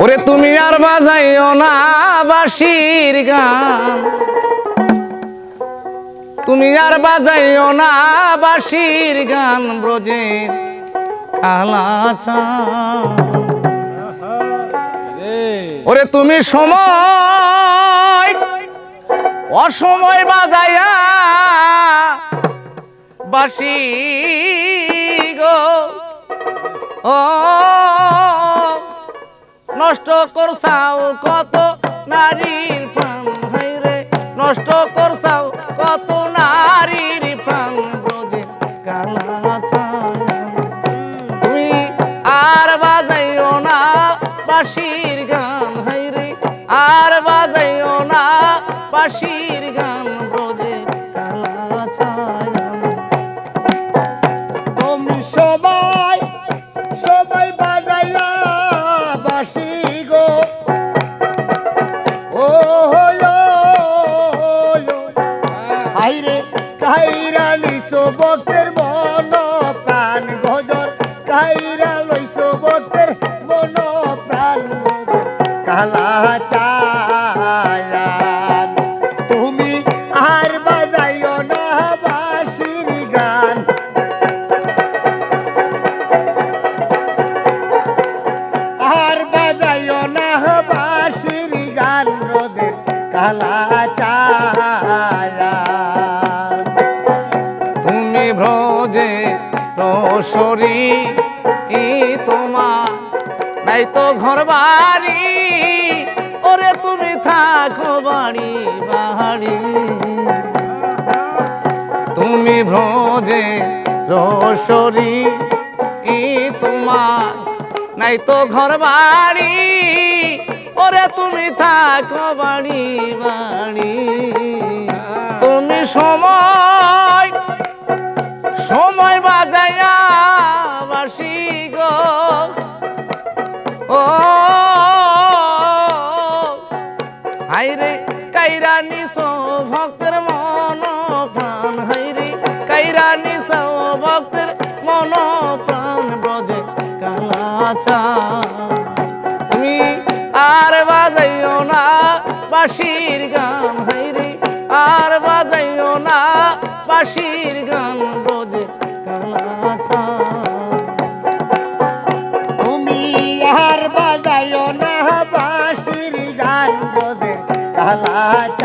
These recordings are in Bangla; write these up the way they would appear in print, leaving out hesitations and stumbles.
ওরে তুমি আর বাজাইও না বাঁশির গান, তুমি আর বাজাইও না বাঁশির গান ব্রজের কালাচাঁদ। ওরে তুমি সময় অসময় বাজাইয়া বাঁশি গো, ও নষ্ট করছাও কত নারীর প্রাণ, হায়রে নষ্ট করছাও কত নারীর প্রাণ ব্রজের কালাচাঁদ। তুমি আর বাজাইও না বাঁশির গান, হায়রে আর বাজাইও না বাঁশির গান ব্রজের কালাচাঁদ। তুমি সবাই সবাই বাজাইয়া বাঁশি গো, ও হাইরে কাইরা লইছো ভক্তের মন প্রাণ গজর, কাইরা লইছো ভক্তের মন প্রাণ কালাচাঁদ। তুমি আর বাজাইও না বাঁশির গান, আর বাজাইও না বাঁশির গান রোদের কালাচাঁদ। তুমি ব্রজে রসরি তোমার নাই তো ঘর বাড়ি, ওরে তুমি থাকো বাড়ি বাড়ি। তুমি ব্রজে রসরি তোমার নাই তো ঘর বাড়ি, ওরে তুমি থাকো বাড়ি বাড়ি। তুমি সময় সময় বাজাইয়া বাঁশি গো, ও হায়রে কাইরা নিছো ভক্তের মন প্রাণ, হায়রে কাইরা নিছো ভক্তের মন প্রাণ ব্রজে কালাচাঁদ। তুমি আর বাজাইও না বাঁশির গান, হায়রে আর বাজাইও না বাঁশির গান ব্রজে কালাচাঁদ। তুমি আর বাজাইও না বাঁশির গান রোদের কালাচাঁদ।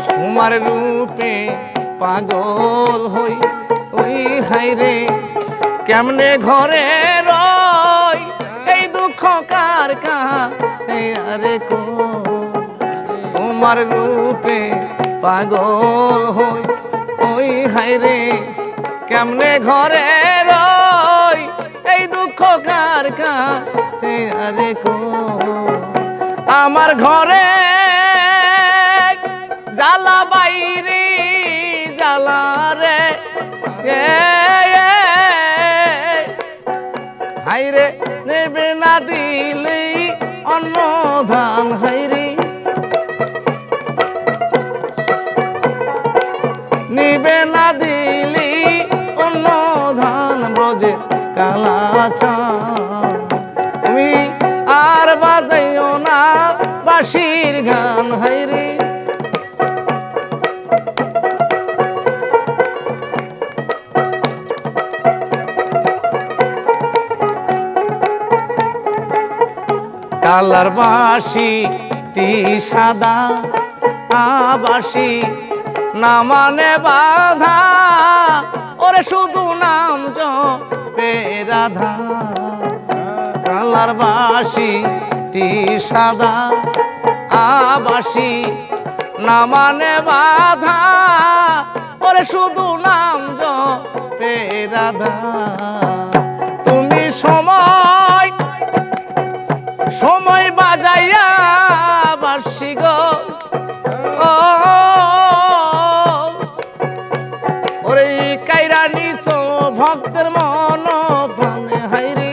তোমার রূপে পাগল হই ওই হায়রে কেমনে ঘরে রই, এই দুঃখ কার কাছে আরে কো। তোমার রূপে পাগল হই ওই হায়রে কেমনে ঘরে রই, এই দুঃখ কার কাছে আরে কো। আমার ঘরে জ্বালা বাইরে জ্বালা রে, হায়রে নেবে না দিলেই অন্ন ধান, হায়রে নিবে না দিলি অন্ন ধান ব্রজে কালাচাঁদ। তুমি আর বাজাইও না বাঁশির গান, হায়রে কালার বাঁশিটি সাদা বাঁশি না মানে বাধা, ওরে শুধু নাম জপে রাধা। কালার বাঁশিটি সাদা বাঁশি না মানে বাধা, ওরে শুধু নাম জপে রাধা। তুমি সময় সময় বাজাইয়া বাঁশি গো, ওরে কাইরা নিছো ভক্তের মন প্রাণ, হায়রে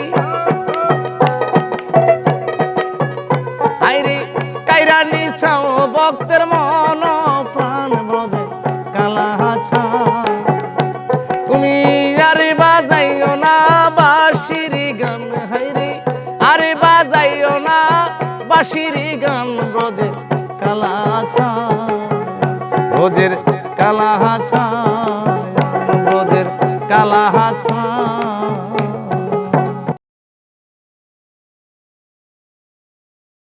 হায়রে কাইরা নিছো ভক্তের মন প্রাণ ব্রজে কালাচাঁদ। তুমি আর বাজাই বাজাইও না বাঁশির গান ব্রজের কালা ছায়া ব্রজের কালা ছায়া ব্রজের কালা ছায়া